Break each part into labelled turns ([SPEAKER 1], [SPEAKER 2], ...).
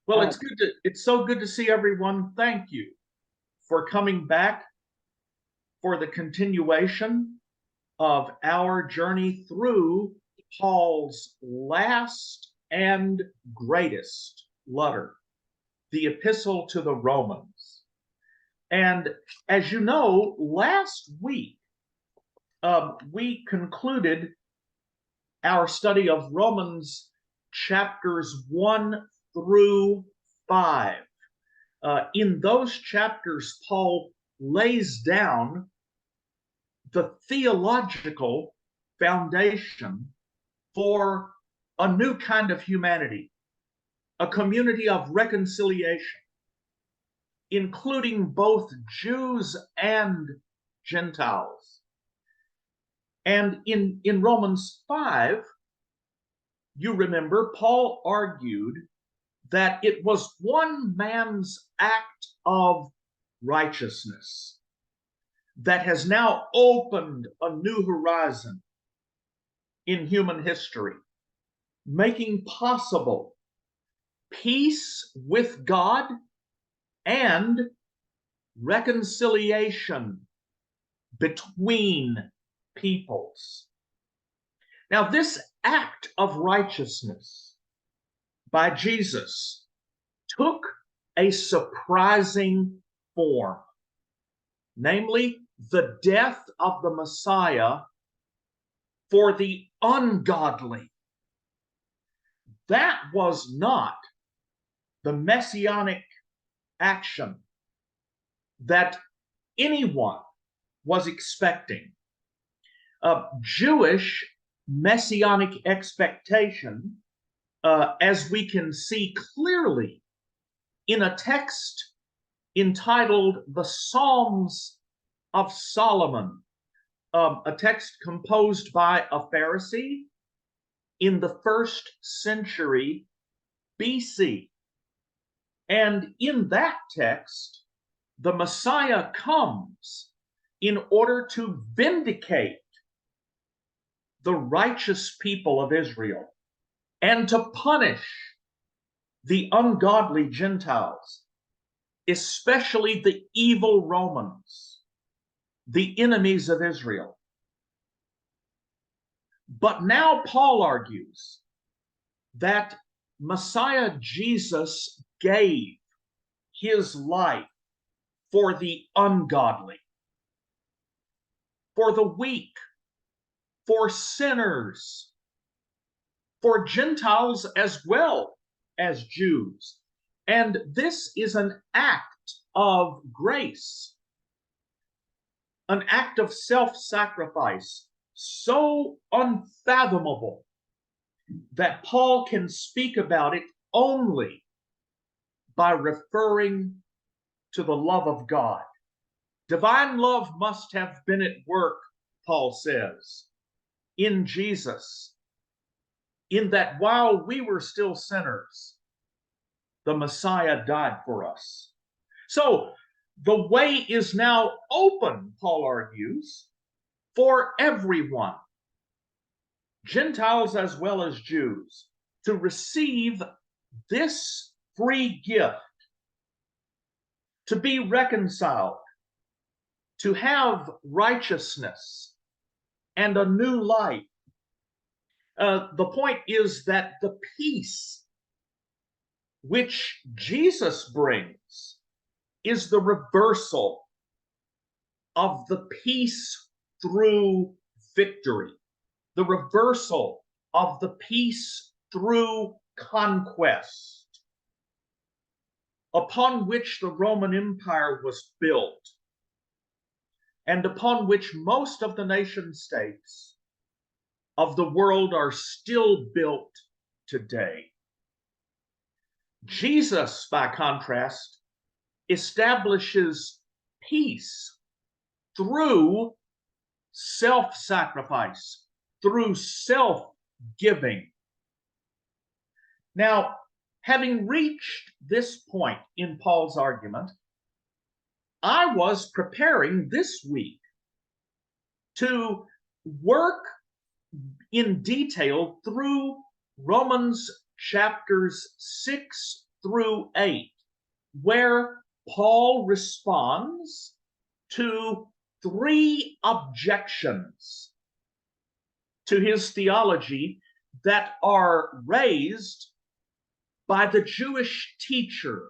[SPEAKER 1] Well,
[SPEAKER 2] Uh,
[SPEAKER 1] it's so good to see everyone. Thank you for coming back for the continuation of our journey through Paul's last and greatest letter, the Epistle to the Romans. And as you know, last week we concluded our study of Romans chapters 1 through 5. In those chapters, Paul lays down the theological foundation for a new kind of humanity, a community of reconciliation, including both Jews and Gentiles. And in Romans 5, you remember, Paul argued that it was one man's act of righteousness that has now opened a new horizon in human history, making possible peace with God and reconciliation between peoples. Now, this act of righteousness by Jesus took a surprising form, namely the death of the Messiah for the ungodly. That was not the messianic action that anyone was expecting. Jewish messianic expectation, as we can see clearly in a text entitled The Psalms of Solomon, a text composed by a Pharisee in the 1st century BC. And in that text, the Messiah comes in order to vindicate the righteous people of Israel and to punish the ungodly Gentiles, especially the evil Romans, the enemies of Israel. But now Paul argues that Messiah Jesus gave his life for the ungodly, for the weak, for sinners, for Gentiles as well as Jews. And this is an act of grace, an act of self-sacrifice so unfathomable that Paul can speak about it only by referring to the love of God. Divine love must have been at work, Paul says, in Jesus, in that while we were still sinners, the Messiah died for us. So the way is now open, Paul argues, for everyone, Gentiles as well as Jews, to receive this free gift, to be reconciled, to have righteousness and a new life. The point is that the peace which Jesus brings is the reversal of the peace through victory, the reversal of the peace through conquest, upon which the Roman Empire was built, and upon which most of the nation states of the world are still built today. Jesus, by contrast, establishes peace through self-sacrifice, through self-giving. Now, having reached this point in Paul's argument, I was preparing this week to work in detail through Romans chapters 6 through 8, where Paul responds to 3 objections to his theology that are raised by the Jewish teacher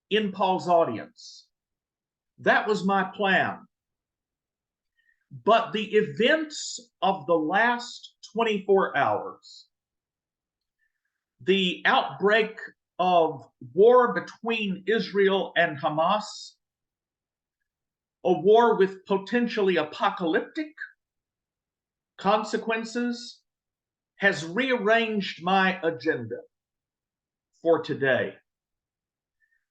[SPEAKER 1] in Paul's audience. That was my plan. But the events of the last 24 hours, the outbreak of war between Israel and Hamas, a war with potentially apocalyptic consequences, has rearranged my agenda for today.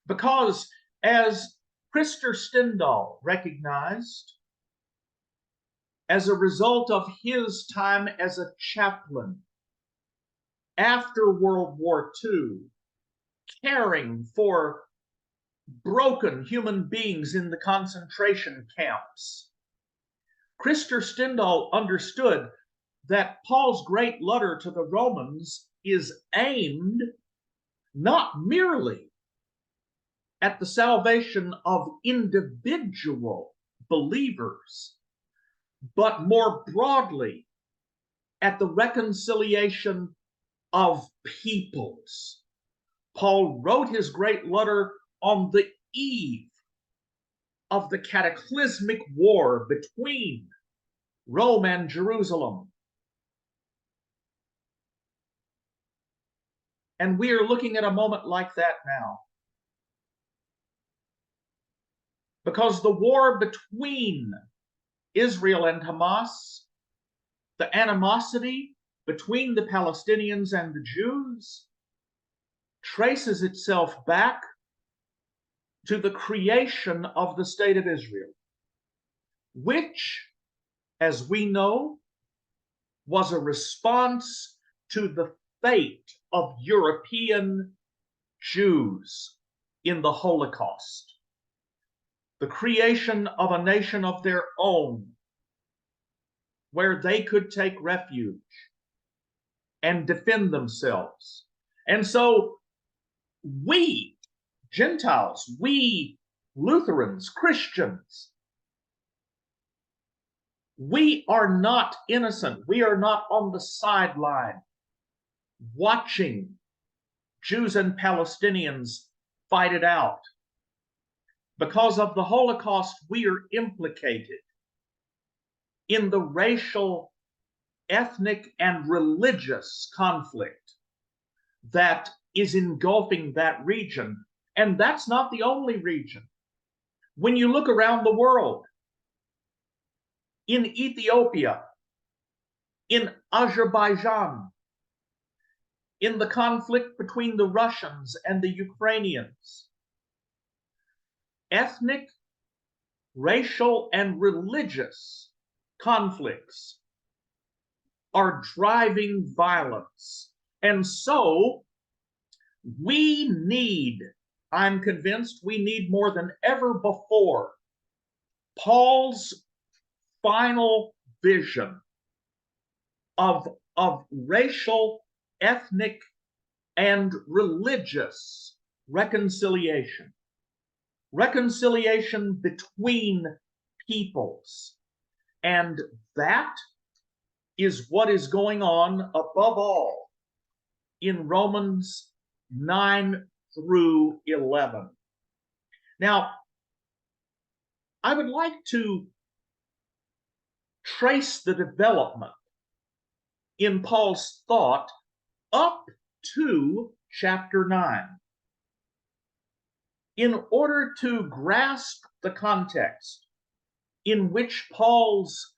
[SPEAKER 1] Because as Krister Stendahl recognized, as a result of his time as a chaplain after World War II, caring for broken human beings in the concentration camps, Krister Stendahl understood that Paul's great letter to the Romans is aimed not merely at the salvation of individual believers, but more broadly at the reconciliation of peoples. Paul wrote his great letter on the eve of the cataclysmic war between Rome and Jerusalem. And we are looking at a moment like that now. Because the war between Israel and Hamas, the animosity between the Palestinians and the Jews, traces itself back to the creation of the state of Israel, which, as we know, was a response to the fate of European Jews in the Holocaust, the creation of a nation of their own where they could take refuge and defend themselves. And so we, Gentiles, we Lutherans, Christians, we are not innocent. We are not on the sideline watching Jews and Palestinians fight it out. Because of the Holocaust, we are implicated in the racial, ethnic, and religious conflict that is engulfing that region. And that's not the only region. When you look around the world, in Ethiopia, in Azerbaijan, in the conflict between the Russians and the Ukrainians, ethnic, racial, and religious conflicts are driving violence. And so we need, I'm convinced we need more than ever before, Paul's final vision of racial, ethnic, and religious reconciliation. Reconciliation between peoples. And that is what is going on above all in Romans 9 through 11. Now, I would like to trace the development in Paul's thought up to chapter 9 in order to grasp the context in which Paul's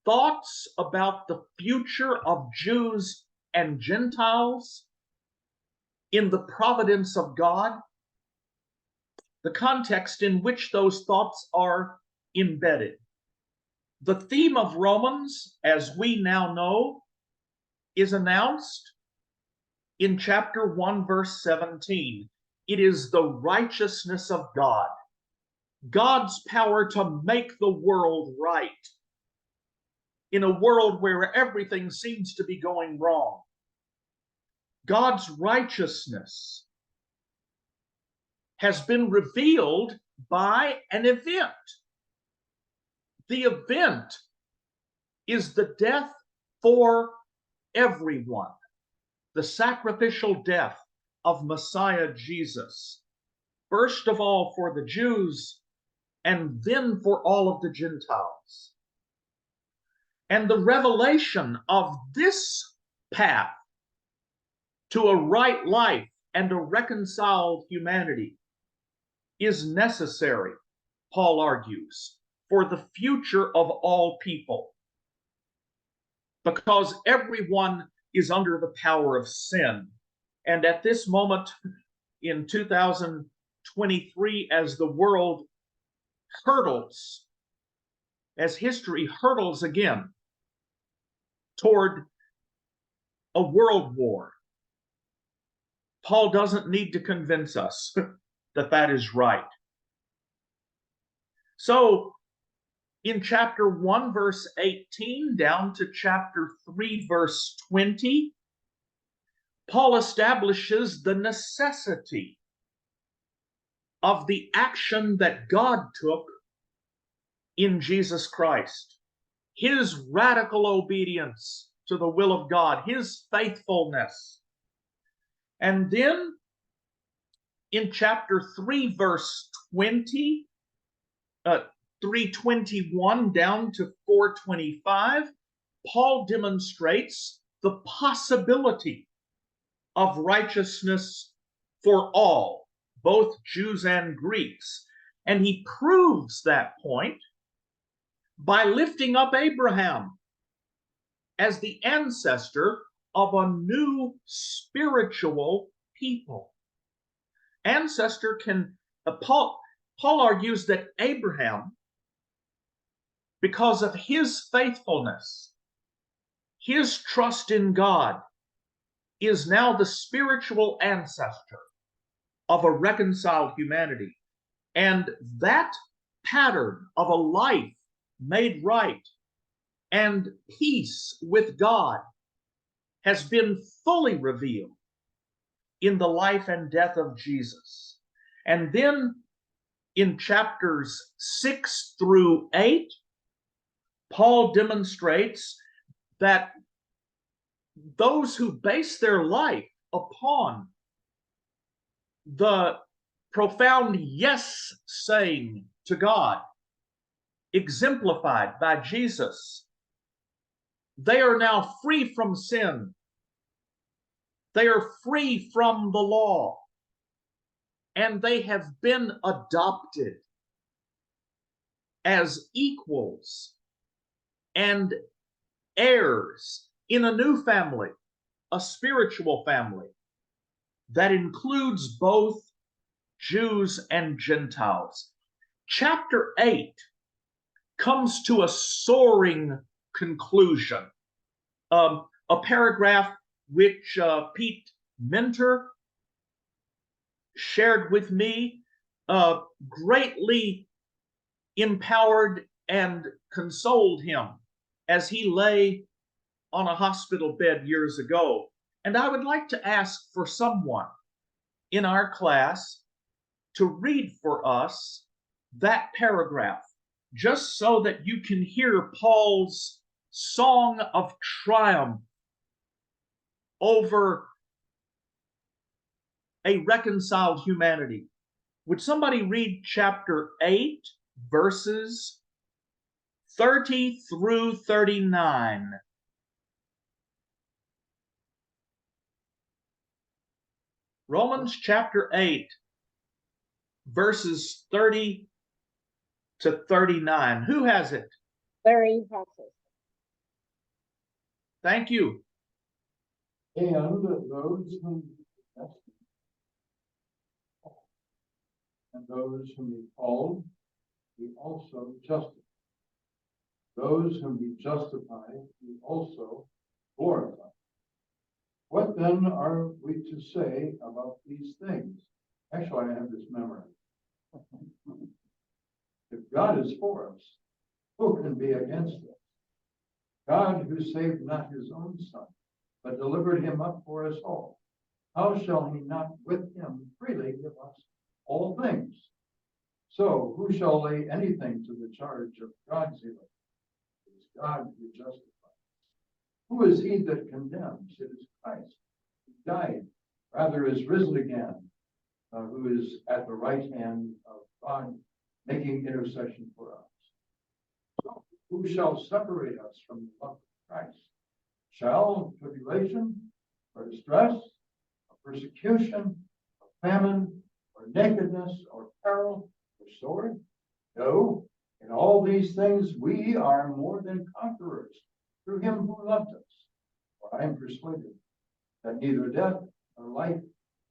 [SPEAKER 1] thoughts about the future of Jews and Gentiles in the providence of God, the context in which those thoughts are embedded. The theme of Romans, as we now know, is announced in chapter 1, verse 17. It is the righteousness of God, God's power to make the world right in a world where everything seems to be going wrong. God's righteousness has been revealed by an event. The event is the death for everyone, the sacrificial death of Messiah Jesus, first of all for the Jews, and then for all of the Gentiles. And the revelation of this path to a right life and a reconciled humanity is necessary, Paul argues, for the future of all people, because everyone is under the power of sin. And at this moment in 2023, as the world hurdles, as history hurdles again toward a world war, Paul doesn't need to convince us that that is right. So in chapter 1, verse 18, down to chapter 3, verse 20, Paul establishes the necessity of the action that God took in Jesus Christ, his radical obedience to the will of God, his faithfulness. And then in chapter 3, verse 20, 321 down to 425, Paul demonstrates the possibility of righteousness for all, both Jews and Greeks. And he proves that point by lifting up Abraham as the ancestor of a new spiritual people. Ancestor can, Paul argues that Abraham, because of his faithfulness, his trust in God, is now the spiritual ancestor of a reconciled humanity. And that pattern of a life made right and peace with God has been fully revealed in the life and death of Jesus. And then in chapters 6 through 8, Paul demonstrates that those who base their life upon the profound yes saying to God, exemplified by Jesus, they are now free from sin. They are free from the law. And they have been adopted as equals and heirs in a new family, a spiritual family that includes both Jews and Gentiles. Chapter 8 comes to a soaring conclusion. A paragraph which Pete Minter shared with me, greatly empowered and consoled him as he lay on a hospital bed years ago. And I would like to ask for someone in our class to read for us that paragraph, just so that you can hear Paul's song of triumph over a reconciled humanity. Would somebody read chapter 8, verses 30 through 39? Romans chapter 8, verses 30 to 39. Who has it?
[SPEAKER 2] Larry has it.
[SPEAKER 1] Thank you.
[SPEAKER 3] And those whom he called, he also justified. Those whom he justified, he also glorified. What then are we to say about these things? Actually, I have this memorized. If God is for us, who can be against us? God, who saved not his own son, but delivered him up for us all, how shall he not with him freely give us all things? So who shall lay anything to the charge of God's elect? It is God who justifies. Who is he that condemns? It is Christ, who died, rather is risen again, who is at the right hand of God, making intercession for us. So who shall separate us from the love of Christ? Shall tribulation, or distress, or persecution, or famine, or nakedness, or peril, or sword? No, in all these things we are more than conquerors through him who loved us. For I am persuaded that neither death, nor life,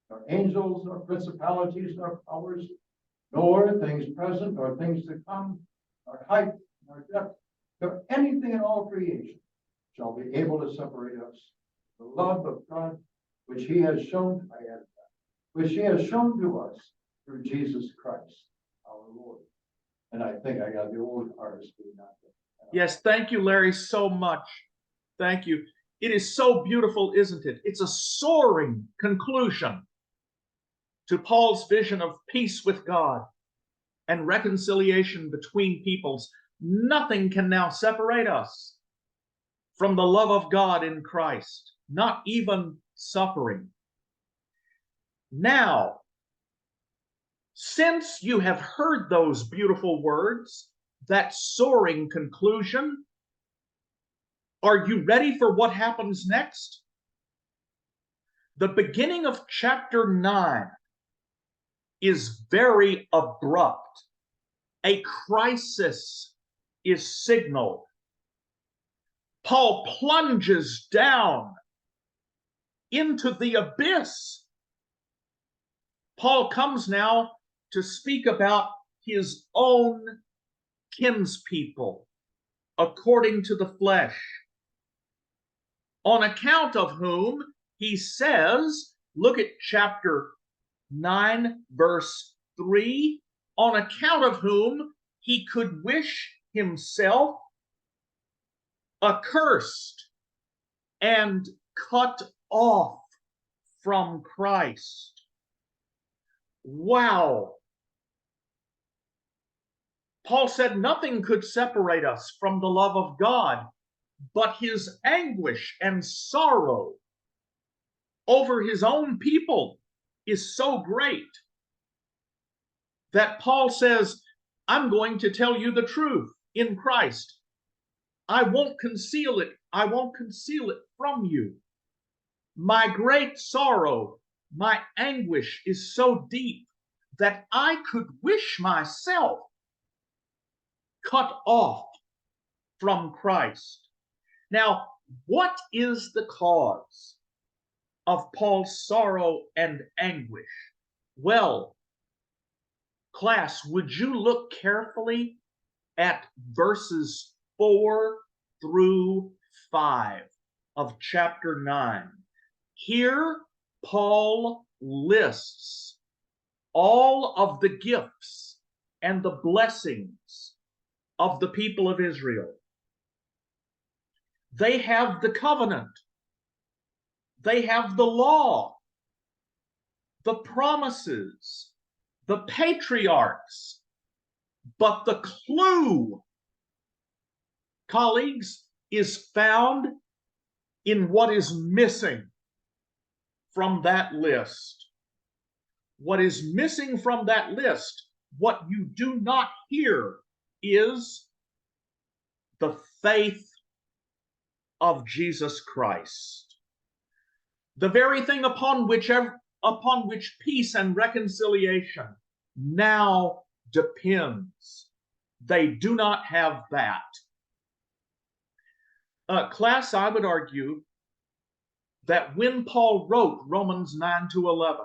[SPEAKER 3] nor angels, nor principalities, nor powers, nor things present, nor things to come, nor height, nor depth, nor anything in all creation shall be able to separate us from the love of God, which he has shown, which he has shown to us through Jesus Christ, our Lord. And I think I got the old RSV not there.
[SPEAKER 1] Yes, thank you, Larry, so much. Thank you. It is so beautiful, isn't it? It's a soaring conclusion to Paul's vision of peace with God and reconciliation between peoples. Nothing can now separate us from the love of God in Christ, not even suffering. Now, since you have heard those beautiful words, that soaring conclusion, are you ready for what happens next? The beginning of chapter 9 is very abrupt. A crisis is signaled. Paul plunges down into the abyss. Paul comes now to speak about his own kinspeople, according to the flesh, on account of whom he says, look at chapter 9, verse 3, on account of whom he could wish himself accursed and cut off from Christ. Wow. Paul said nothing could separate us from the love of God, but his anguish and sorrow over his own people is so great that Paul says, I'm going to tell you the truth in Christ. I won't conceal it. I won't conceal it from you. My great sorrow, my anguish is so deep that I could wish myself cut off from Christ. Now, what is the cause of Paul's sorrow and anguish? Well, class, would you look carefully at verses 4 through 5 of chapter 9? Here, Paul lists all of the gifts and the blessings of the people of Israel. They have the covenant. They have the law, the promises, the patriarchs. But the clue, colleagues, is found in what is missing from that list. What is missing from that list, what you do not hear, is the faith of Jesus Christ. The very thing upon which peace and reconciliation now depends. They do not have that. Class, I would argue that when Paul wrote Romans 9 to 11,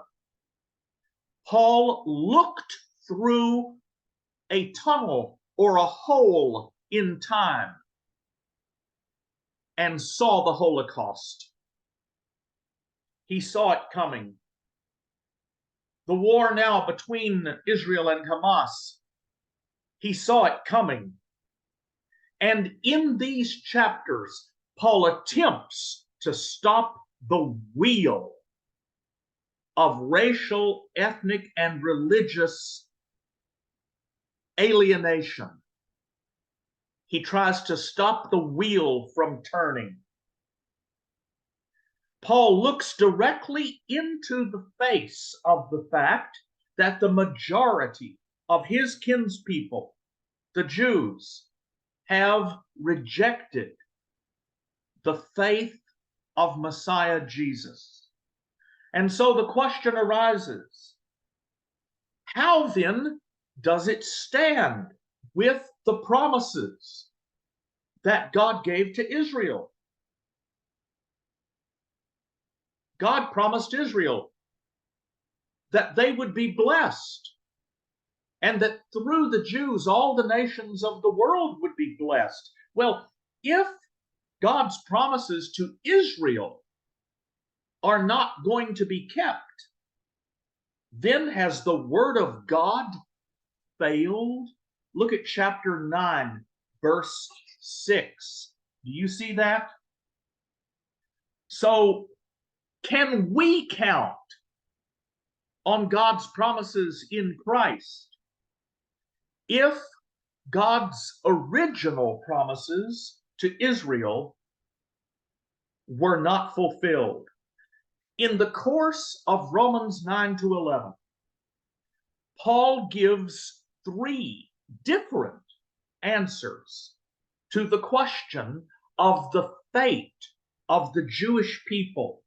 [SPEAKER 1] Paul looked through a tunnel or a hole in time and saw the Holocaust. He saw it coming. The war now between Israel and Hamas, he saw it coming. And in these chapters, Paul attempts to stop the wheel of racial, ethnic, and religious alienation. He tries to stop the wheel from turning. Paul looks directly into the face of the fact that the majority of his kinspeople, the Jews, have rejected the faith of Messiah Jesus. And so the question arises, how then does it stand with the promises that God gave to Israel? God promised Israel that they would be blessed, and that through the Jews, all the nations of the world would be blessed. Well, if God's promises to Israel are not going to be kept, then has the word of God failed? Look at chapter 9, verse 6. Do you see that? So, can we count on God's promises in Christ if God's original promises to Israel were not fulfilled? In the course of Romans 9 to 11, Paul gives three different answers to the question of the fate of the Jewish people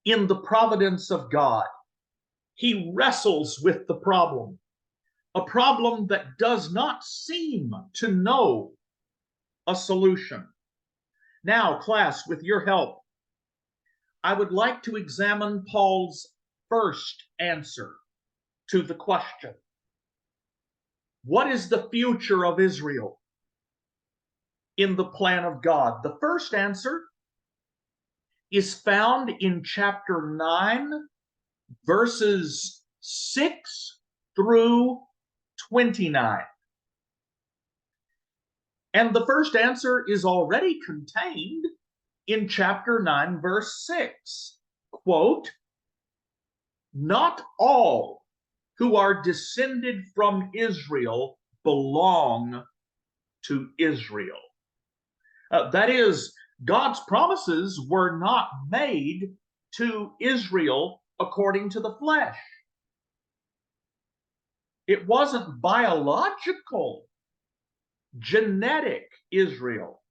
[SPEAKER 1] in the providence of God. He wrestles with the problem, a problem that does not seem to know a solution. Now, class, with your help, I would like to examine Paul's first answer to the question, what is the future of Israel in the plan of God? The first answer is found in chapter 9, verses 6 through 29. And the first answer is already contained in chapter 9, verse 6. Quote, "Not all who are descended from Israel belong to Israel." That is, God's promises were not made to Israel according to the flesh. It wasn't biological, genetic Israel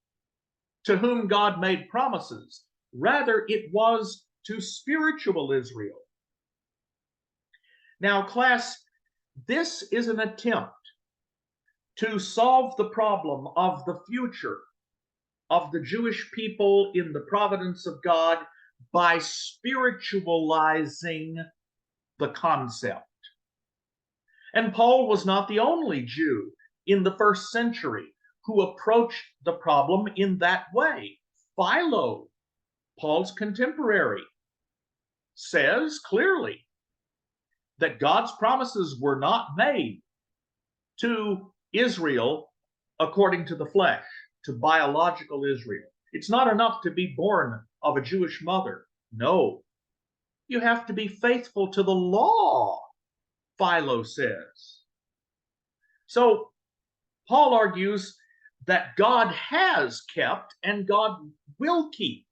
[SPEAKER 1] to whom God made promises. Rather, it was to spiritual Israel. Now, class, this is an attempt to solve the problem of the future of the Jewish people in the providence of God by spiritualizing the concept. And Paul was not the only Jew in the first century who approached the problem in that way. Philo, Paul's contemporary, says clearly that God's promises were not made to Israel according to the flesh, to biological Israel. It's not enough to be born of a Jewish mother. No, you have to be faithful to the law, Philo says. So Paul argues that God has kept and God will keep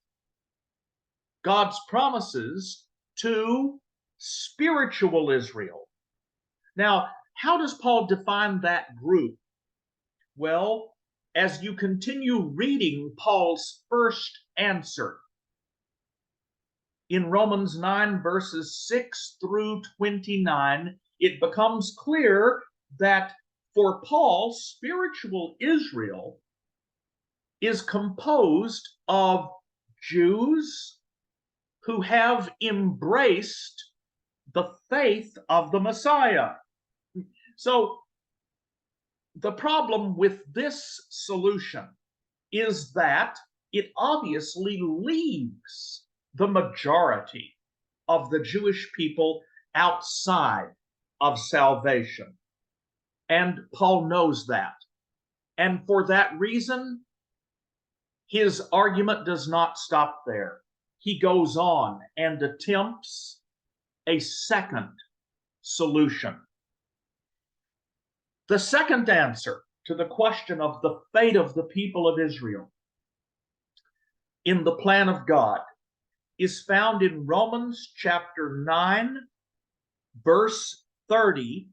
[SPEAKER 1] God's promises to spiritual Israel. Now, how does Paul define that group? Well, as you continue reading Paul's first answer in Romans 9, verses 6 through 29, it becomes clear that for Paul, spiritual Israel is composed of Jews who have embraced the faith of the Messiah. So the problem with this solution is that it obviously leaves the majority of the Jewish people outside of salvation. And Paul knows that. And for that reason, his argument does not stop there. he goes on and attempts a second solution. The second answer to the question of the fate of the people of Israel in the plan of God is found in Romans chapter 9, verse 30,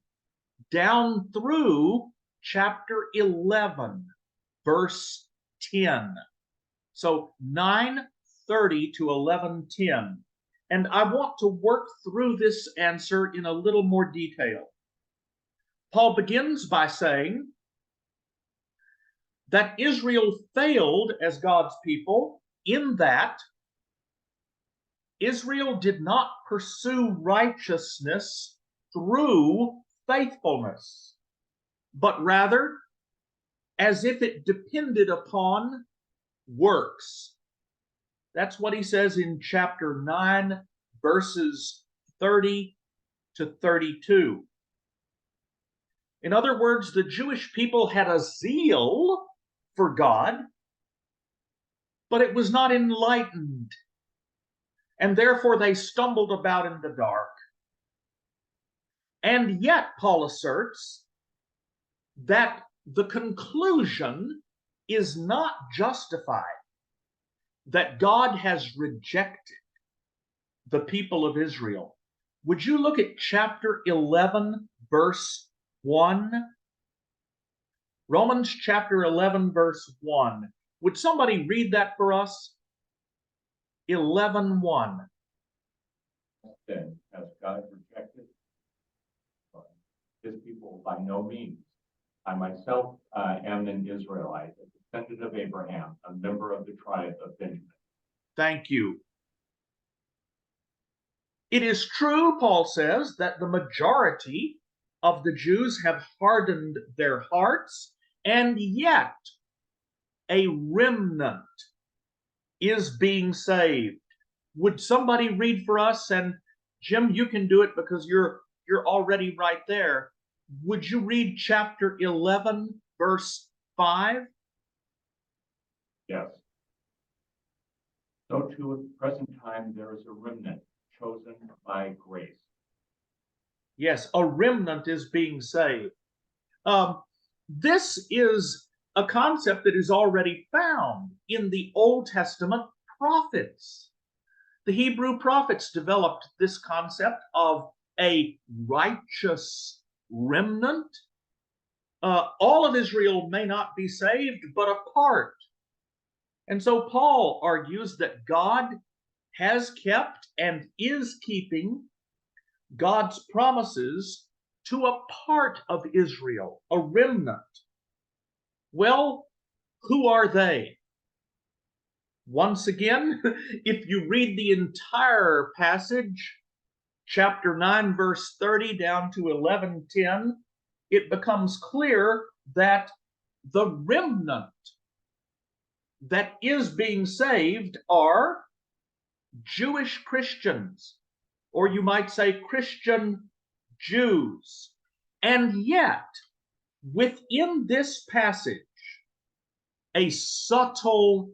[SPEAKER 1] down through chapter 11, verse 10. So 9:30 to 11:10. And I want to work through this answer in a little more detail. Paul begins by saying that Israel failed as God's people in that Israel did not pursue righteousness through faithfulness, but rather as if it depended upon works. That's what he says in chapter 9, verses 30 to 32. In other words, the Jewish people had a zeal for God, but it was not enlightened, and therefore they stumbled about in the dark. And yet, Paul asserts that the conclusion is not justified, that God has rejected the people of Israel. Would you look at chapter 11, verse 1? Romans chapter 11, verse 1. Would somebody read that for us? 11:1.
[SPEAKER 2] Then, has God rejected his people? By no means. I myself am an Israelite, a descendant of Abraham, a member of the tribe of Benjamin.
[SPEAKER 1] Thank you. It is true, Paul says, that the majority of the Jews have hardened their hearts, and yet a remnant is being saved. Would somebody read for us? And Jim, you can do it because you're already right there. Would you read chapter 11, verse 5?
[SPEAKER 2] Yes. So too at the present time there is a remnant chosen by grace.
[SPEAKER 1] Yes, a remnant is being saved. This is a concept that is already found in the Old Testament prophets. The Hebrew prophets developed this concept of a righteous remnant. All of Israel may not be saved, but a part. And so Paul argues that God has kept and is keeping God's promises to a part of Israel, a remnant. Well, who are they? Once again, if you read the entire passage, chapter 9, verse 30 down to 11:10, it becomes clear that the remnant that is being saved are Jewish Christians, or you might say Christian Jews. And yet, within this passage, a subtle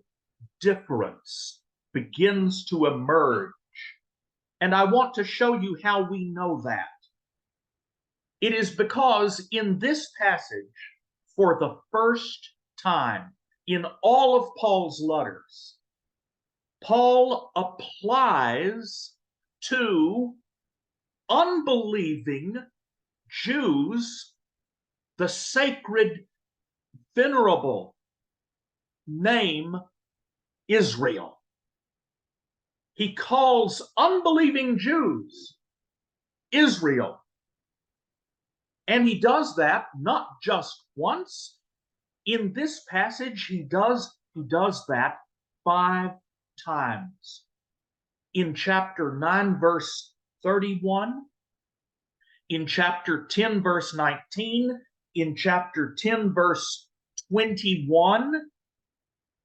[SPEAKER 1] difference begins to emerge. And I want to show you how we know that. It is because in this passage, for the first time in all of Paul's letters, Paul applies to unbelieving Jews the sacred, venerable name Israel. He calls unbelieving Jews Israel. And he does that not just once. In this passage, he does that 5 times. In chapter 9, verse 31, in chapter 10, verse 19, in chapter 10, verse 21,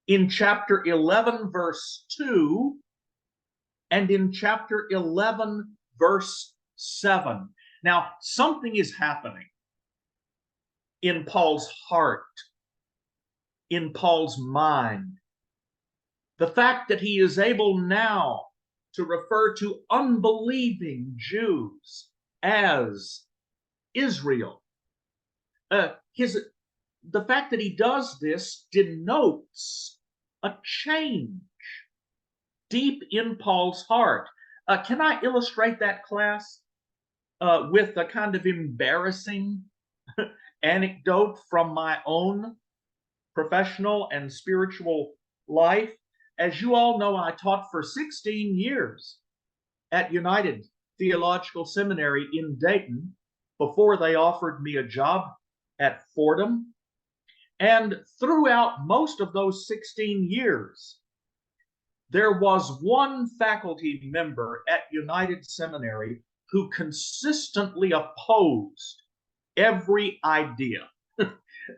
[SPEAKER 1] in chapter 11, verse 2, and in chapter 11, verse 7. Now, something is happening in Paul's heart, in Paul's mind. The fact that he is able now to refer to unbelieving Jews as Israel. The fact that he does this denotes a change deep in Paul's heart. Can I illustrate that, class, with a kind of embarrassing anecdote from my own professional and spiritual life? As you all know, I taught for 16 years at United Theological Seminary in Dayton before they offered me a job at Fordham. And throughout most of those 16 years, there was one faculty member at United Seminary who consistently opposed every idea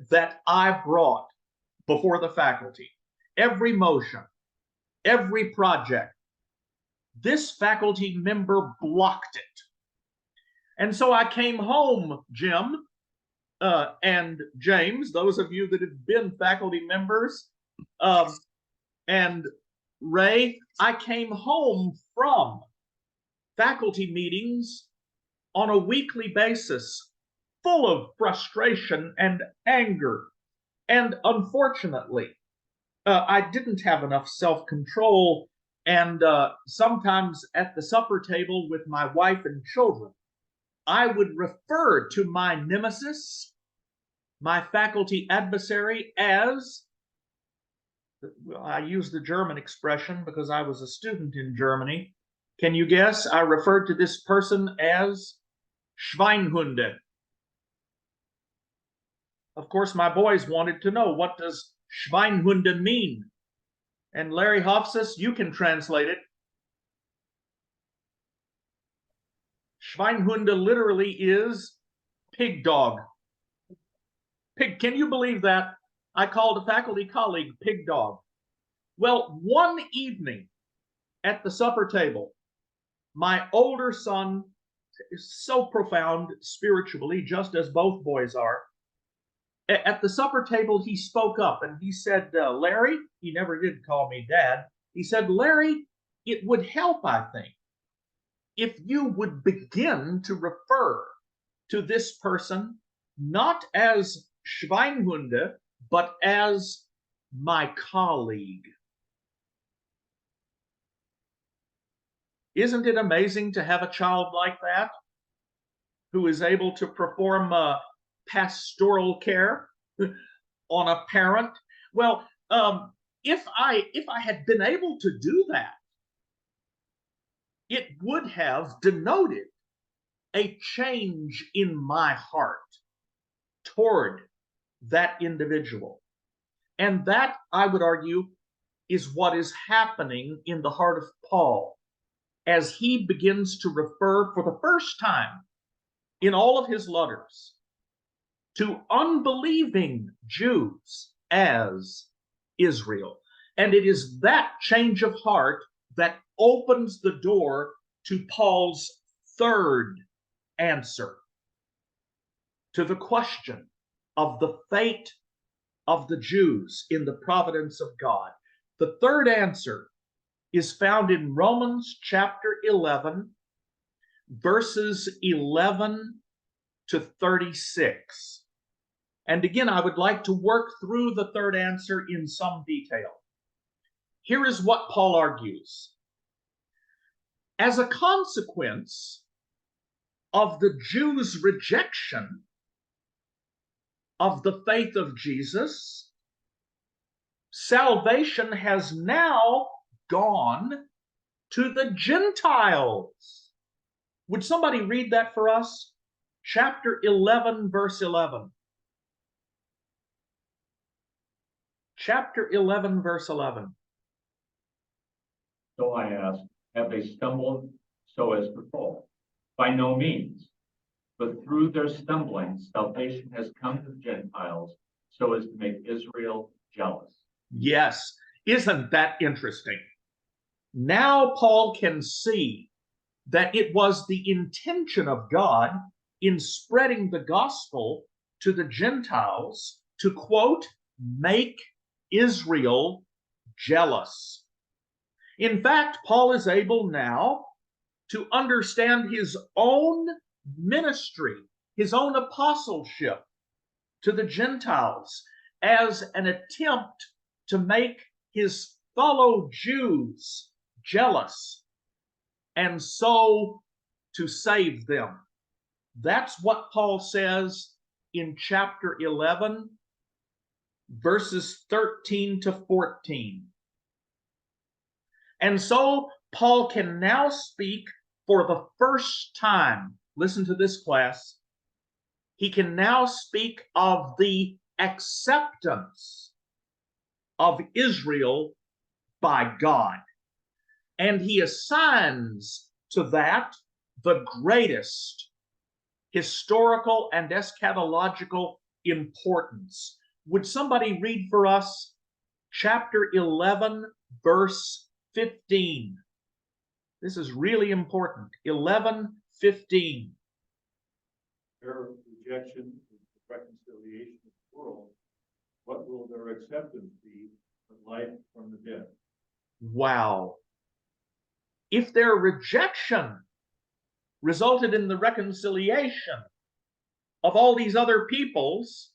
[SPEAKER 1] that I brought before the faculty, every motion, every project. This faculty member blocked it. And so I came home, Jim, and James, those of you that have been faculty members, and Ray, I came home from faculty meetings on a weekly basis, full of frustration and anger. And unfortunately, I didn't have enough self-control, and sometimes at the supper table with my wife and children, I would refer to my nemesis, my faculty adversary, as, well, I use the German expression because I was a student in Germany. Can you guess? I referred to this person as Schweinhunde. Of course, my boys wanted to know, what does Schweinhunde mean? And Larry Hofsis, you can translate it. Schweinhunde literally is pig dog. Pig, can you believe that? I called a faculty colleague pig dog. Well, one evening at the supper table, my older son is so profound spiritually, just as both boys are. At the supper table, he spoke up and he said, Larry, he never did call me Dad. He said, Larry, it would help, I think, if you would begin to refer to this person not as Schweinhunde, but as my colleague. Isn't it amazing to have a child like that who is able to perform pastoral care on a parent? Well, if I had been able to do that, it would have denoted a change in my heart toward that individual. And that, I would argue, is what is happening in the heart of Paul as he begins to refer for the first time in all of his letters to unbelieving Jews as Israel. And it is that change of heart that opens the door to Paul's third answer to the question of the fate of the Jews in the providence of God. The third answer is found in Romans chapter 11, verses 11 to 36. And again, I would like to work through the third answer in some detail. Here is what Paul argues. As a consequence of the Jews' rejection of the faith of Jesus, salvation has now gone to the Gentiles. Would somebody read that for us? Chapter 11, verse 11. Chapter 11, verse 11.
[SPEAKER 2] So I ask, have they stumbled so as to fall? By no means. But through their stumbling, salvation has come to the Gentiles so as to make Israel jealous.
[SPEAKER 1] Yes, isn't that interesting? Now Paul can see that it was the intention of God in spreading the gospel to the Gentiles to, quote, make Israel jealous. In fact, Paul is able now to understand his own ministry, his own apostleship to the Gentiles as an attempt to make his fellow Jews jealous and so to save them. That's what Paul says in chapter 11, verses 13 to 14. And so Paul can now speak for the first time. Listen to this, class. He can now speak of the acceptance of Israel by God. And he assigns to that the greatest historical and eschatological importance. Would somebody read for us chapter 11, verse 15? This is really important. 11:15.
[SPEAKER 4] Their rejection is the reconciliation of the world. What will their acceptance be but life from the dead?
[SPEAKER 1] Wow. If their rejection resulted in the reconciliation of all these other peoples,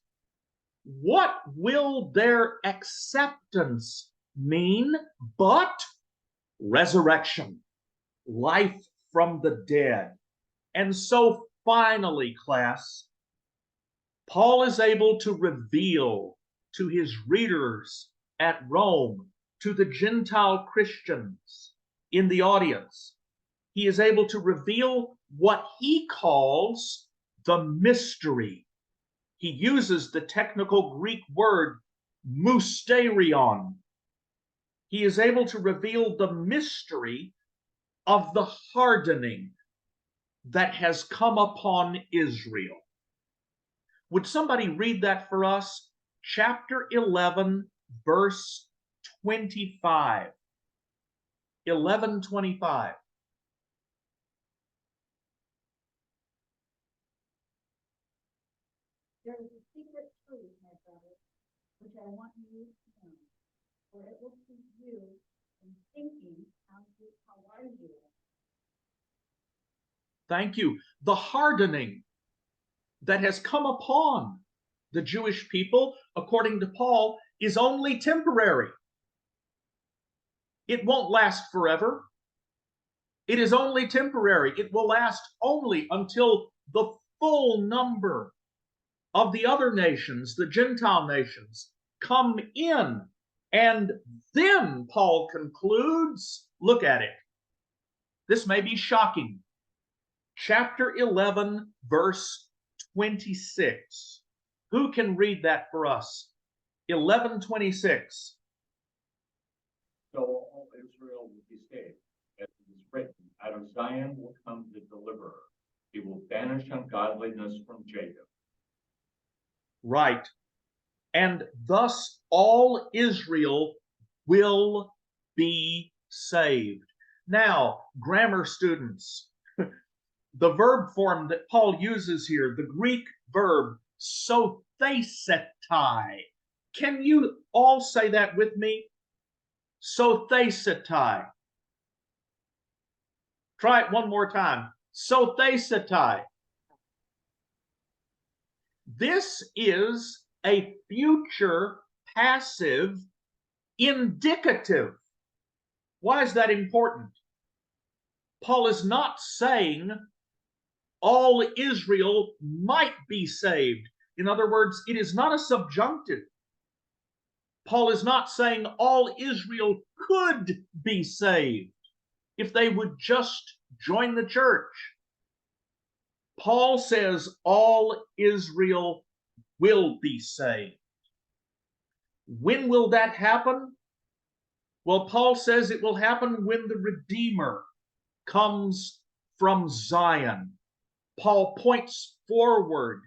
[SPEAKER 1] what will their acceptance mean but resurrection, life from the dead? And so finally, class, Paul is able to reveal to his readers at Rome, to the Gentile Christians in the audience, he is able to reveal what he calls the mystery. He uses the technical Greek word mysterion. He is able to reveal the mystery of the hardening that has come upon Israel. Would somebody read that for us? Chapter 11, verse 25. 11:25.
[SPEAKER 5] There is a secret truth, my brother, which I want you to know, for it will keep you from thinking how wise you are.
[SPEAKER 1] Thank you. The hardening that has come upon the Jewish people, according to Paul, is only temporary. It won't last forever. It is only temporary. It will last only until the full number of the other nations, the Gentile nations, come in. And then Paul concludes, look at it. This may be shocking. Chapter 11, verse 26. Who can read that for us? 11:26.
[SPEAKER 2] So all Israel will be saved. As it is written, out of Zion will come the deliverer. He will banish ungodliness from Jacob.
[SPEAKER 1] Right. And thus all Israel will be saved. Now, grammar students, the verb form that Paul uses here, the Greek verb sothesetai. Can you all say that with me? Sothesetai. Try it one more time. Sothesetai. This is a future passive indicative. Why is that important? Paul is not saying all Israel might be saved. In other words, it is not a subjunctive. Paul is not saying all Israel could be saved if they would just join the church. Paul says all Israel will be saved. When will that happen? Well, Paul says it will happen when the Redeemer comes from Zion. Paul points forward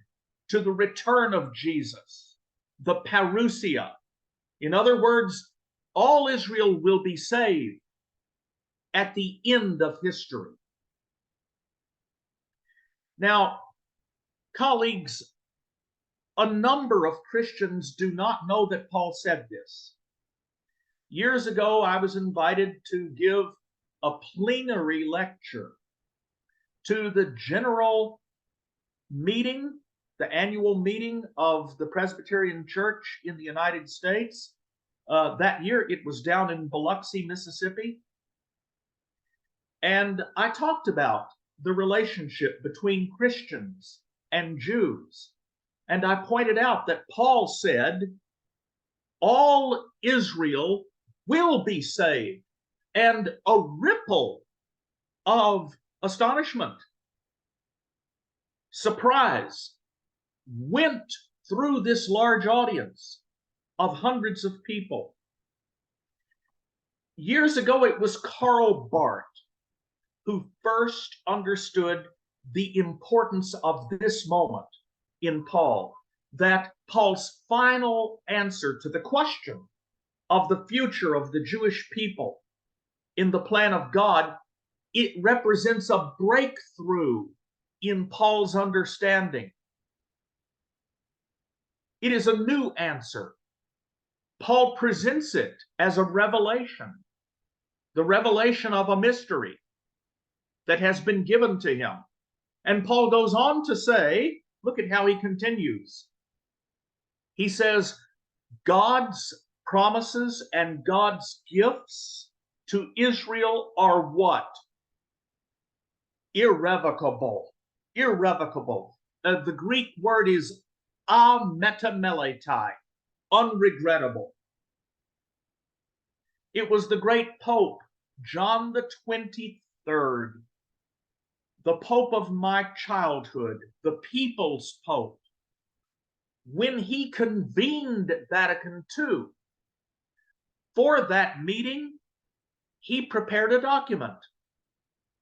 [SPEAKER 1] to the return of Jesus, the parousia. In other words, all Israel will be saved at the end of history. Now, colleagues, a number of Christians do not know that Paul said this. Years ago, I was invited to give a plenary lecture to the general meeting, the annual meeting of the Presbyterian Church in the United States. That year, it was down in Biloxi, Mississippi. And I talked about the relationship between Christians and Jews. And I pointed out that Paul said, all Israel will be saved. And a ripple of astonishment, surprise, went through this large audience of hundreds of people. Years ago, it was Karl Barth who first understood the importance of this moment in Paul, that Paul's final answer to the question of the future of the Jewish people in the plan of God, it represents a breakthrough in Paul's understanding. It is a new answer. Paul presents it as a revelation, the revelation of a mystery that has been given to him. And Paul goes on to say, look at how he continues. He says, God's promises and God's gifts to Israel are what? Irrevocable. Irrevocable. The Greek word is ametameletai, unregrettable. It was the great Pope, John the 23rd, the Pope of my childhood, the people's Pope, when he convened Vatican II. For that meeting, he prepared a document,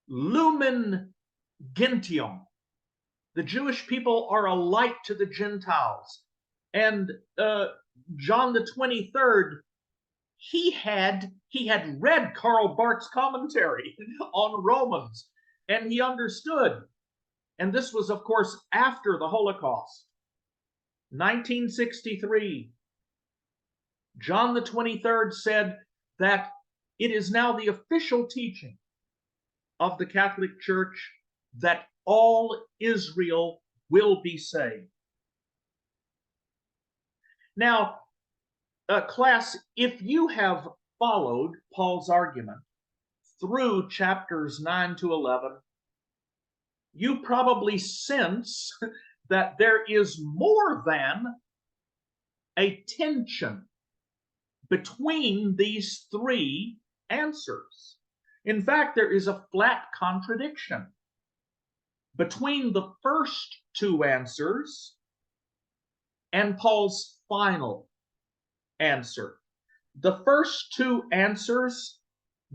[SPEAKER 1] Lumen Gentium. The Jewish people are a light to the Gentiles. And John the 23rd, he had read Karl Barth's commentary on Romans, and he understood. And this was, of course, after the Holocaust. 1963, John the 23rd said that it is now the official teaching of the Catholic Church that all Israel will be saved. Now, class, if you have followed Paul's argument through chapters 9 to 11, you probably sense that there is more than a tension between these three answers. In fact, there is a flat contradiction between the first two answers and Paul's final answer. The first two answers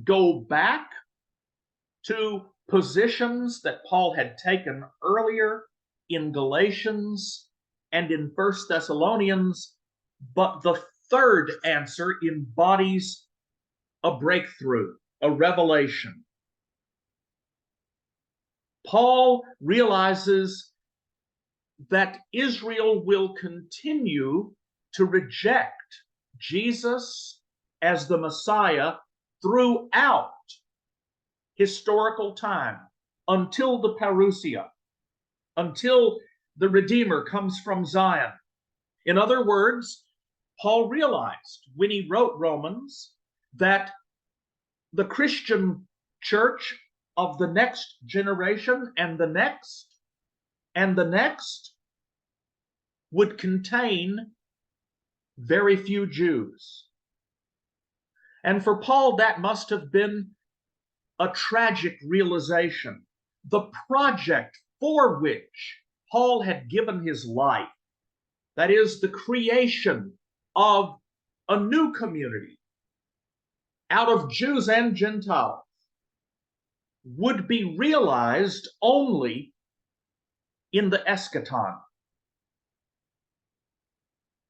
[SPEAKER 1] go back to positions that Paul had taken earlier in Galatians and in 1 Thessalonians, but the third answer embodies a breakthrough, a revelation. Paul realizes that Israel will continue to reject Jesus as the Messiah throughout historical time until the parousia, until the Redeemer comes from Zion. In other words, Paul realized when he wrote Romans that the Christian church of the next generation and the next would contain very few Jews. And for Paul, that must have been a tragic realization. The project for which Paul had given his life, that is, the creation of a new community out of Jews and Gentiles, would be realized only in the eschaton.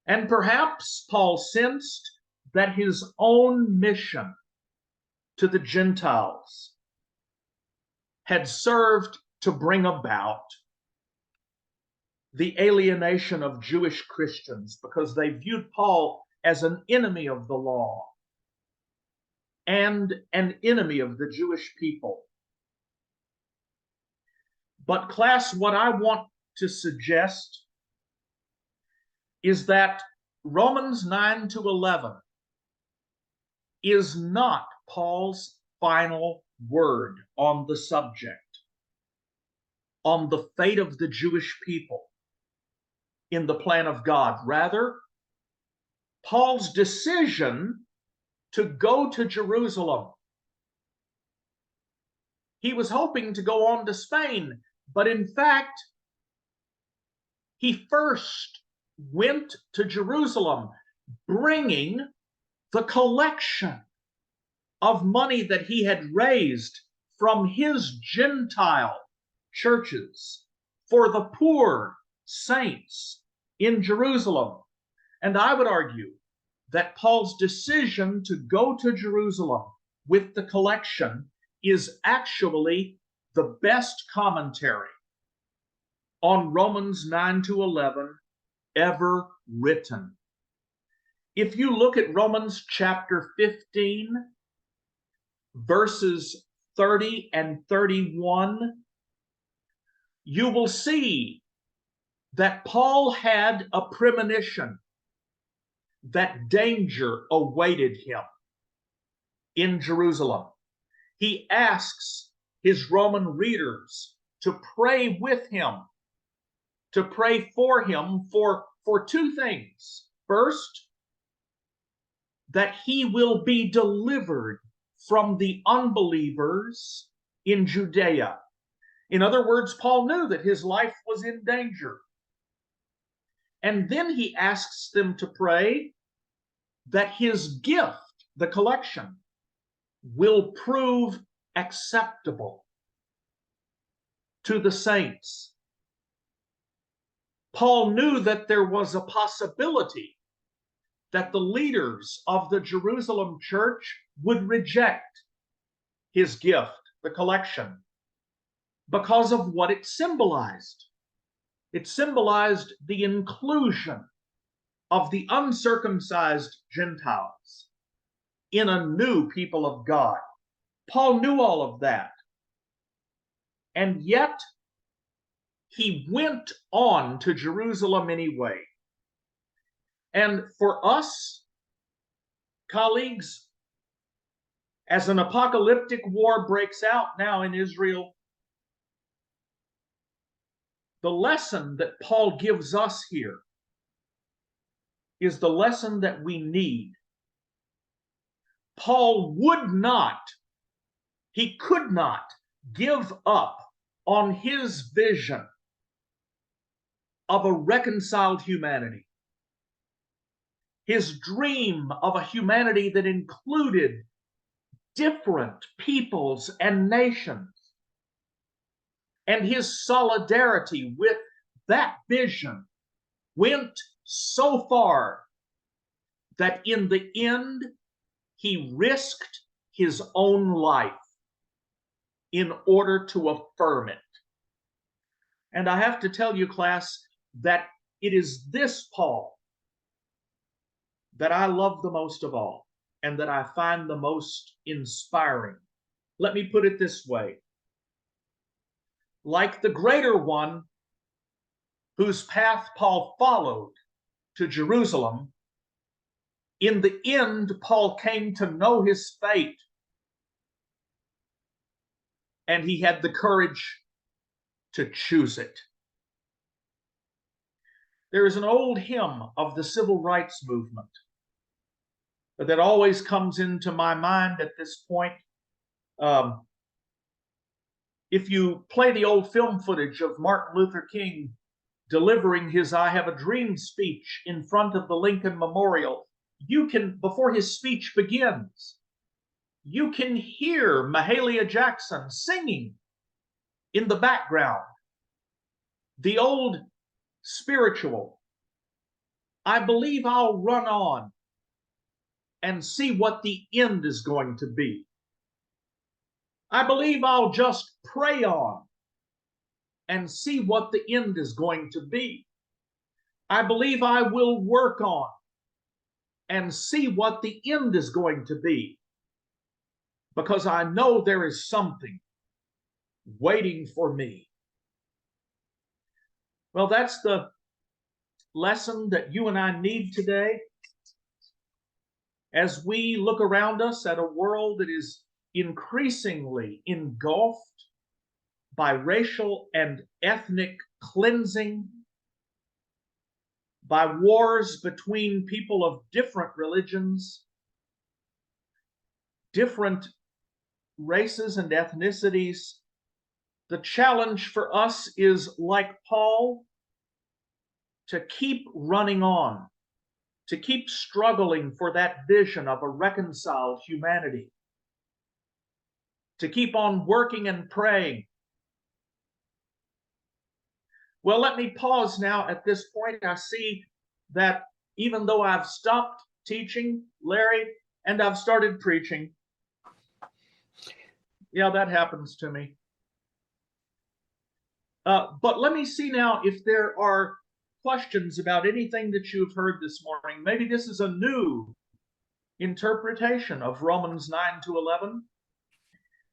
[SPEAKER 1] And perhaps Paul sensed that his own mission to the Gentiles had served to bring about the alienation of Jewish Christians because they viewed Paul as an enemy of the law. and an enemy of the Jewish people. But class, what I want to suggest is that Romans 9 to 11 is not Paul's final word on the subject, on the fate of the Jewish people in the plan of God. Rather, Paul's decision to go to Jerusalem. He was hoping to go on to Spain, but in fact, he first went to Jerusalem, bringing the collection of money that he had raised from his Gentile churches for the poor saints in Jerusalem. And I would argue that Paul's decision to go to Jerusalem with the collection is actually the best commentary on Romans 9 to 11 ever written. If you look at Romans chapter 15, verses 30 and 31, you will see that Paul had a premonition that danger awaited him in Jerusalem. He asks his Roman readers to pray with him, to pray for him for two things. First, that he will be delivered from the unbelievers in Judea. In other words, Paul knew that his life was in danger. And then he asks them to pray that his gift, the collection, will prove acceptable to the saints. Paul knew that there was a possibility that the leaders of the Jerusalem church would reject his gift, the collection, because of what it symbolized. It symbolized the inclusion of the uncircumcised Gentiles in a new people of God. Paul knew all of that. And yet, he went on to Jerusalem anyway. And for us, colleagues, as an apocalyptic war breaks out now in Israel, the lesson that Paul gives us here is the lesson that we need. Paul would not, he could not give up on his vision of a reconciled humanity. His dream of a humanity that included different peoples and nations. And his solidarity with that vision went so far that in the end, he risked his own life in order to affirm it. And I have to tell you, class, that it is this Paul that I love the most of all, and that I find the most inspiring. Let me put it this way. Like the greater one whose path Paul followed to Jerusalem, in the end, Paul came to know his fate. And he had the courage to choose it. There is an old hymn of the civil rights movement that always comes into my mind at this point. If you play the old film footage of Martin Luther King delivering his I Have a Dream speech in front of the Lincoln Memorial, you can, before his speech begins, you can hear Mahalia Jackson singing in the background. The old spiritual, I believe I'll run on and see what the end is going to be. I believe I'll just pray on and see what the end is going to be. I believe I will work on and see what the end is going to be. because I know there is something waiting for me. Well, that's the lesson that you and I need today as we look around us at a world that is increasingly engulfed by racial and ethnic cleansing, by wars between people of different religions, different races and ethnicities. The challenge for us is, like Paul, to keep running on, to keep struggling for that vision of a reconciled humanity, to keep on working and praying. Well, let me pause now at this point. I see that even though I've stopped teaching, Larry, and I've started preaching, yeah, that happens to me. But let me see now if there are questions about anything that you've heard this morning. Maybe this is a new interpretation of Romans 9 to 11.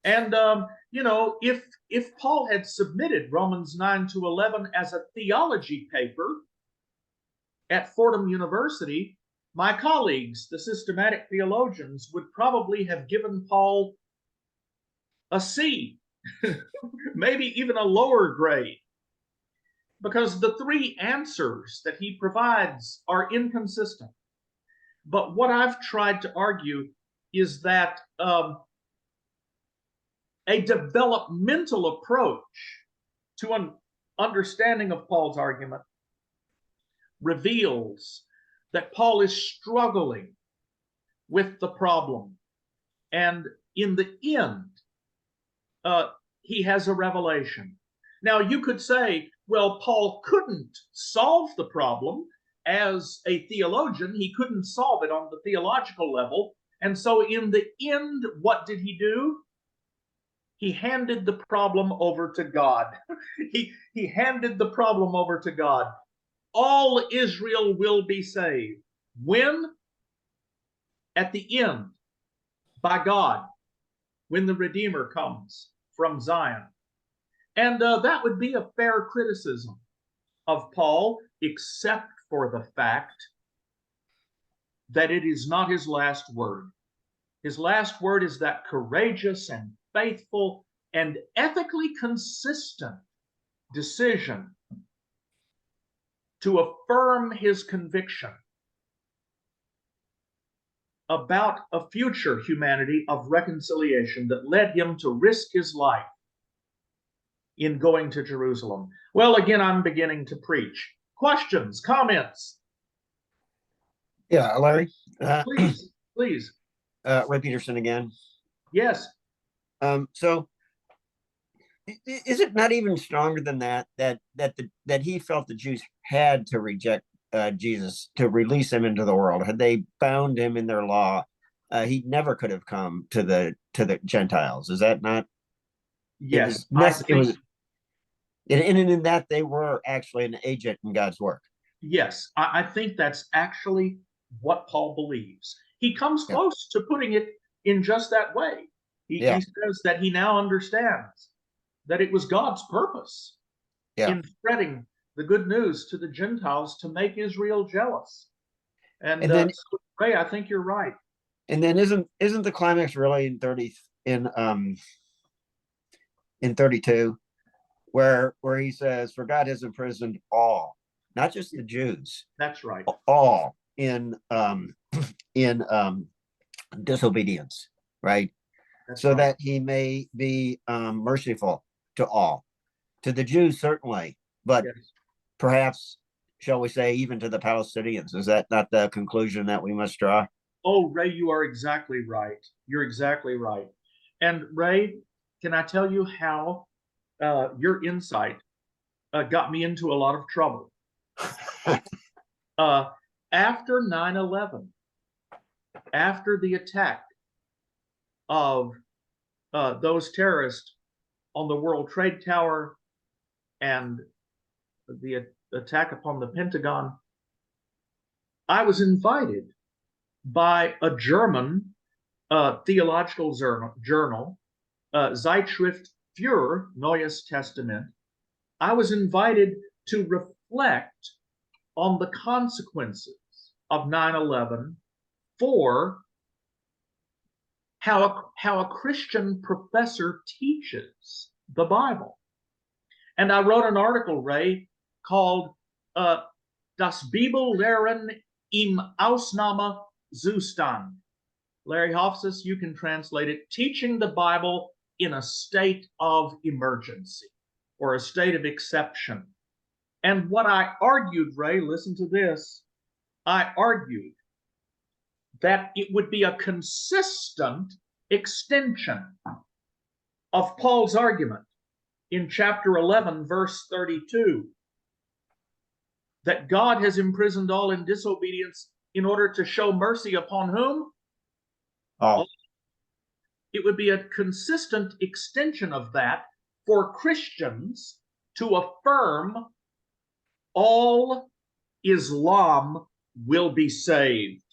[SPEAKER 1] And, if Paul had submitted Romans 9 to 11 as a theology paper at Fordham University, my colleagues, the systematic theologians, would probably have given Paul a C, maybe even a lower grade, because the three answers that he provides are inconsistent. But what I've tried to argue is that a developmental approach to an understanding of Paul's argument reveals that Paul is struggling with the problem. And in the end, he has a revelation. Now, you could say, well, Paul couldn't solve the problem as a theologian. He couldn't solve it on the theological level. And so in the end, what did he do? He handed the problem over to God. He handed the problem over to God. All Israel will be saved. When? At the end, by God, when the Redeemer comes from Zion. And that would be a fair criticism of Paul, except for the fact that it is not his last word. His last word is that courageous and faithful and ethically consistent decision to affirm his conviction about a future humanity of reconciliation that led him to risk his life in going to Jerusalem. Well, again, I'm beginning to preach. Questions, comments?
[SPEAKER 6] Yeah, Larry.
[SPEAKER 1] Please, please.
[SPEAKER 6] Ray Peterson again.
[SPEAKER 1] Yes.
[SPEAKER 6] So is it not even stronger than that he felt the Jews had to reject Jesus to release him into the world? Had they bound him in their law, he never could have come to the Gentiles. Is that not?
[SPEAKER 1] Yes.
[SPEAKER 6] In that they were actually an agent in God's work.
[SPEAKER 1] Yes, I think that's actually what Paul believes. He comes close to putting it in just that way. He says that he now understands that it was God's purpose in spreading the good news to the Gentiles to make Israel jealous. And then, Ray, I think you're right.
[SPEAKER 6] And then isn't the climax really in 32, where he says, "For God has imprisoned all," not just the Jews.
[SPEAKER 1] That's right.
[SPEAKER 6] All in disobedience, right?
[SPEAKER 1] That's
[SPEAKER 6] so
[SPEAKER 1] right.
[SPEAKER 6] that he may be merciful to all, to the Jews certainly, but perhaps, shall we say, even to the Palestinians. Is that not the conclusion that we must draw?
[SPEAKER 1] Oh, Ray, you are exactly right. You're exactly right. And Ray, can I tell you how your insight got me into a lot of trouble? After 9/11, after the attack of those terrorists on the World Trade Tower and the attack upon the Pentagon, I was invited by a German theological journal, Zeitschrift für Neues Testament, I was invited to reflect on the consequences of 9/11 for how a Christian professor teaches the Bible. And I wrote an article, Ray, called Das Bibellehren im Ausnahmezustand. Larry Hofsas, you can translate it, teaching the Bible in a state of emergency or a state of exception. And what I argued, Ray, listen to this, I argued that it would be a consistent extension of Paul's argument in chapter 11, verse 32, that God has imprisoned all in disobedience in order to show mercy upon whom?
[SPEAKER 6] All.
[SPEAKER 1] It would be a consistent extension of that for Christians to affirm all Islam will be saved.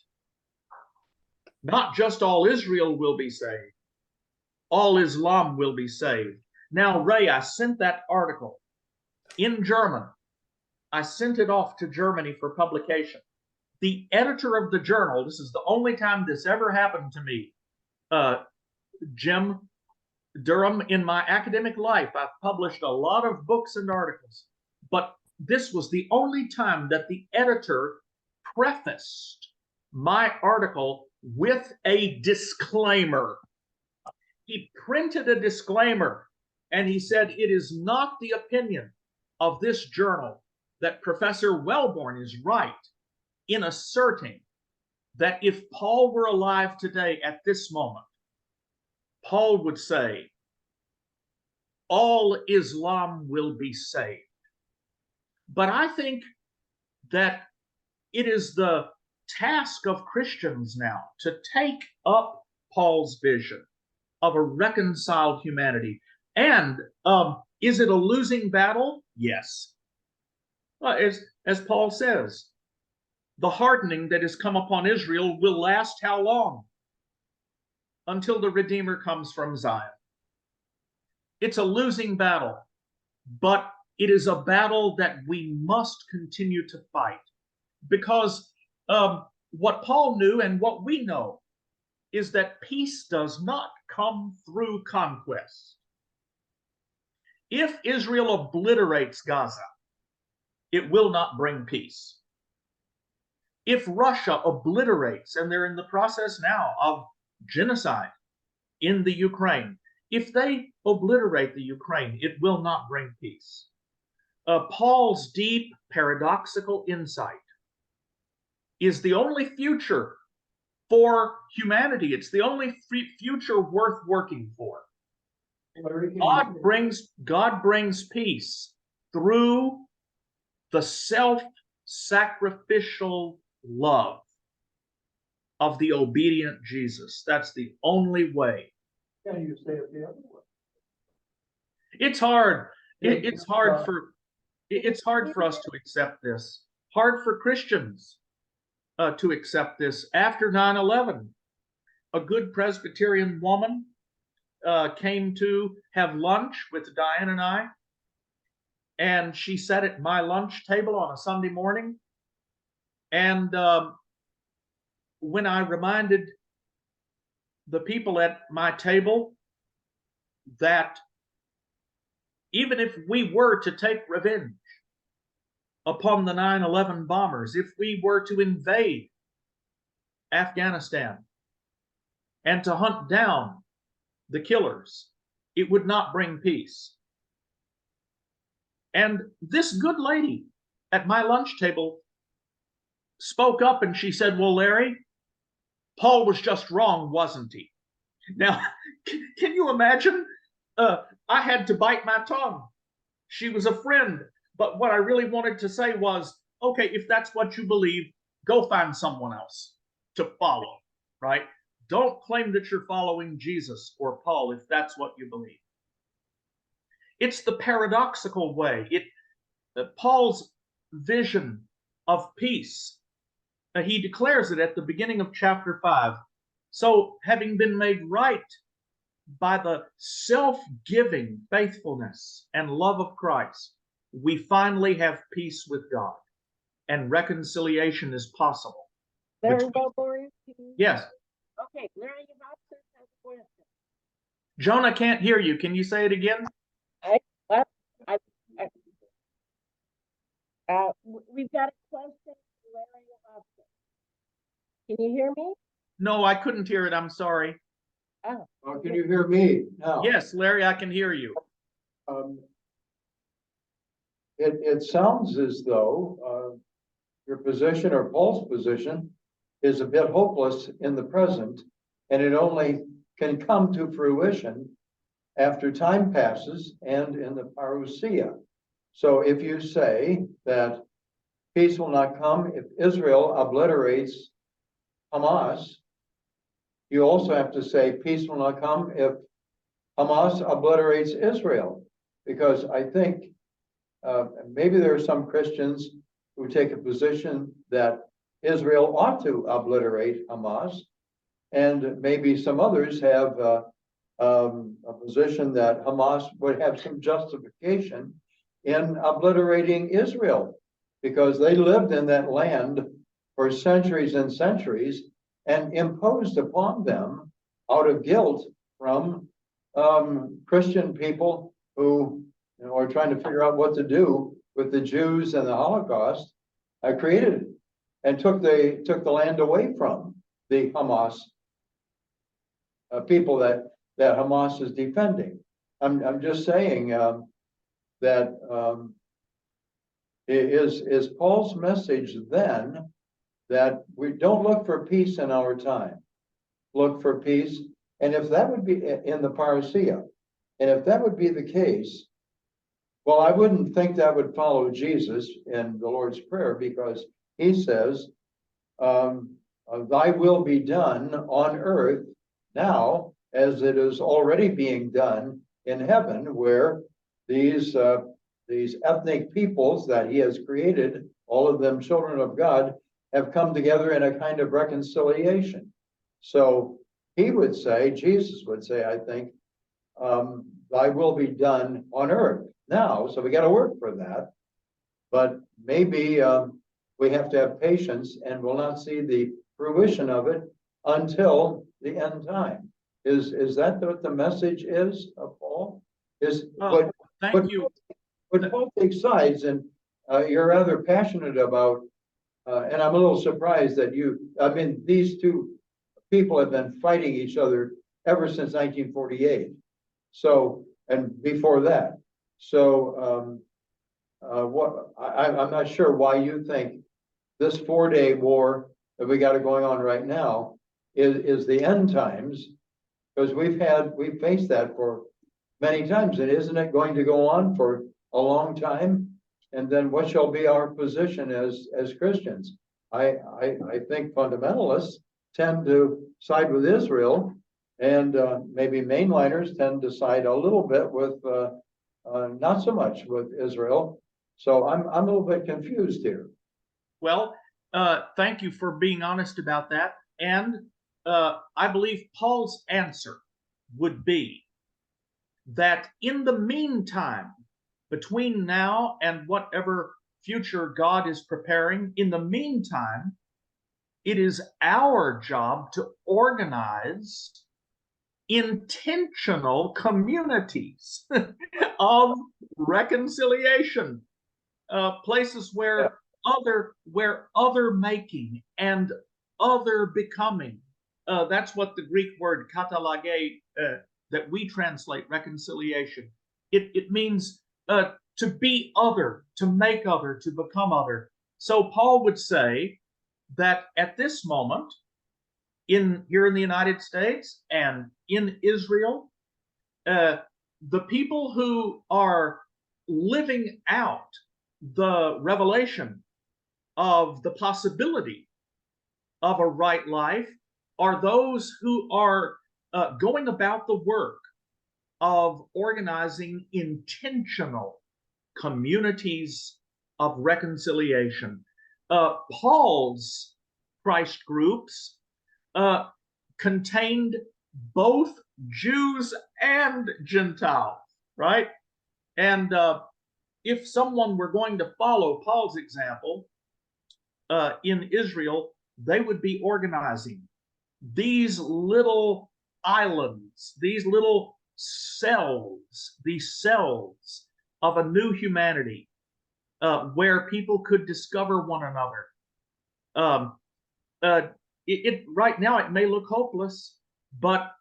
[SPEAKER 1] Not just all Israel will be saved. All Islam will be saved. Now, Ray, I sent that article in German. I sent it off to Germany for publication. The editor of the journal, this is the only time this ever happened to me, Jim Durham, in my academic life, I've published a lot of books and articles, but this was the only time that the editor prefaced my article with a disclaimer. He printed a disclaimer and he said, it is not the opinion of this journal that Professor Welborn is right in asserting that if Paul were alive today at this moment, Paul would say, all Islam will be saved. But I think that it is the task of Christians now to take up Paul's vision of a reconciled humanity. And is it a losing battle? Yes. As Paul says, the hardening that has come upon Israel will last how long? Until the Redeemer comes from Zion. It's a losing battle, but it is a battle that we must continue to fight, because what Paul knew and what we know is that peace does not come through conquest. If Israel obliterates Gaza, it will not bring peace. If Russia obliterates, and they're in the process now of genocide in the Ukraine, if they obliterate the Ukraine, it will not bring peace. Paul's deep paradoxical insight is the only future for humanity. It's the only future worth working for. God brings peace through the self-sacrificial love of the obedient Jesus. That's the only way.
[SPEAKER 3] Can you say it the other way?
[SPEAKER 1] It's hard. It's hard for us to accept this. Hard for Christians to accept this. After 9/11, a good Presbyterian woman came to have lunch with Diane and I, and she sat at my lunch table on a Sunday morning. And when I reminded the people at my table that even if we were to take revenge upon the 9/11 bombers, if we were to invade Afghanistan and to hunt down the killers, it would not bring peace. And this good lady at my lunch table spoke up and she said, well, Larry, Paul was just wrong, wasn't he? Now, can you imagine? I had to bite my tongue. She was a friend. But what I really wanted to say was, okay, if that's what you believe, go find someone else to follow, right? Don't claim that you're following Jesus or Paul if that's what you believe. It's the paradoxical way. Paul's vision of peace, he declares it at the beginning of chapter 5. So, having been made right by the self-giving faithfulness and love of Christ, we finally have peace with God, and reconciliation is possible.
[SPEAKER 7] Larry
[SPEAKER 1] Between-
[SPEAKER 7] Welborn?
[SPEAKER 1] Yes.
[SPEAKER 7] Okay, Larry Hobson has a question.
[SPEAKER 1] Jonah can't hear you. Can you say it again?
[SPEAKER 7] I, I, we've got a question for Larry Hobson. Can you hear me?
[SPEAKER 1] No, I couldn't hear it. I'm sorry.
[SPEAKER 7] Oh,
[SPEAKER 3] Oh, can you hear me now?
[SPEAKER 1] Yes, Larry, I can hear you.
[SPEAKER 3] Um, it sounds as though your position or Paul's position is a bit hopeless in the present, and it only can come to fruition after time passes and in the parousia. So if you say that peace will not come if Israel obliterates Hamas, you also have to say peace will not come if Hamas obliterates Israel, because I think maybe there are some Christians who take a position that Israel ought to obliterate Hamas, and maybe some others have a position that Hamas would have some justification in obliterating Israel, because they lived in that land for centuries and centuries and imposed upon them out of guilt from Christian people who are trying to figure out what to do with the Jews and the Holocaust, created it and took the land away from the Hamas people that Hamas is defending. I'm just saying that is Paul's message then that we don't look for peace in our time, look for peace, and if that would be in the parousia, and if that would be the case, well, I wouldn't think that would follow Jesus in the Lord's Prayer, because he says, thy will be done on earth now as it is already being done in heaven, where these ethnic peoples that he has created, all of them children of God, have come together in a kind of reconciliation. So he would say, Jesus would say, I think, thy will be done on earth now. So we got to work for that. But maybe we have to have patience, and we'll not see the fruition of it until the end time. Is that what the message is of Paul?
[SPEAKER 1] Thank you.
[SPEAKER 3] But Paul takes sides, and you're rather passionate about, and I'm a little surprised that these two people have been fighting each other ever since 1948. So, and before that. So, I'm not sure why you think this 4-day war that we got going on right now is the end times, because we've faced that for many times, and isn't it going to go on for a long time? And then what shall be our position as Christians? I think fundamentalists tend to side with Israel, and maybe mainliners tend to side a little bit with not so much with Israel. So I'm a little bit confused here.
[SPEAKER 1] Well, thank you for being honest about that. And I believe Paul's answer would be that in the meantime, between now and whatever future God is preparing, in the meantime, it is our job to organize intentional communities of reconciliation, places where other making and other becoming. That's what the Greek word katalage that we translate reconciliation. It means to be other, to make other, to become other. So Paul would say that at this moment, here in the United States and in Israel, the people who are living out the revelation of the possibility of a right life are those who are going about the work of organizing intentional communities of reconciliation. Paul's Christ groups contained both Jews and Gentiles, right? And if someone were going to follow Paul's example in Israel, they would be organizing these little islands, these little cells, these cells of a new humanity where people could discover one another. Right now it may look hopeless, but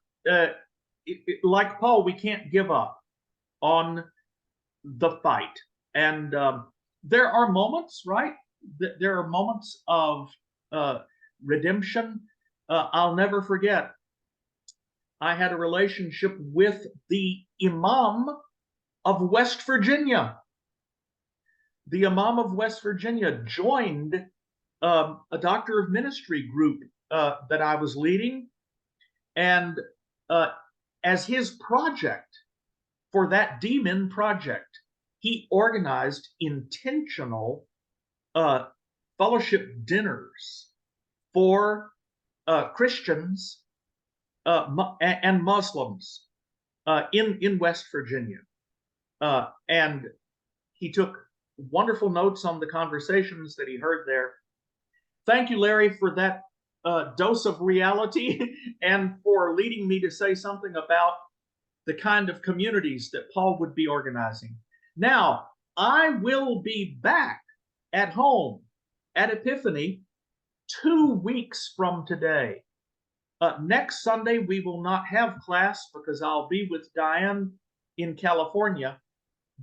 [SPEAKER 1] like Paul, we can't give up on the fight. And there are moments, right? There are moments of redemption. I'll never forget, I had a relationship with the Imam of West Virginia. The Imam of West Virginia joined a doctor of ministry group that I was leading. And as his project for that demon project, he organized intentional fellowship dinners for Christians and Muslims in West Virginia. And he took wonderful notes on the conversations that he heard there. Thank you, Larry, for that dose of reality and for leading me to say something about the kind of communities that Paul would be organizing. Now, I will be back at home at Epiphany 2 weeks from today. Next Sunday, we will not have class because I'll be with Diane in California,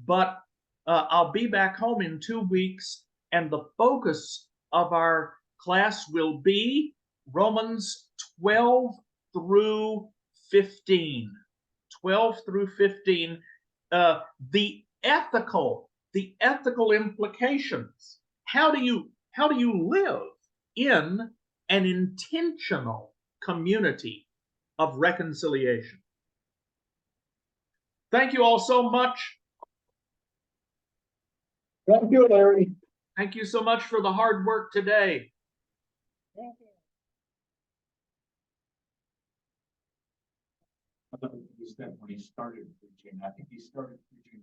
[SPEAKER 1] but I'll be back home in 2 weeks, and the focus of our class will be Romans 12 through 15. 12 through 15, the ethical implications. How do you live in an intentional community of reconciliation? Thank you all so much.
[SPEAKER 3] Thank you, Larry.
[SPEAKER 1] Thank you so much for the hard work today.
[SPEAKER 7] Thank you.
[SPEAKER 2] I thought he said when he started preaching, I think he started preaching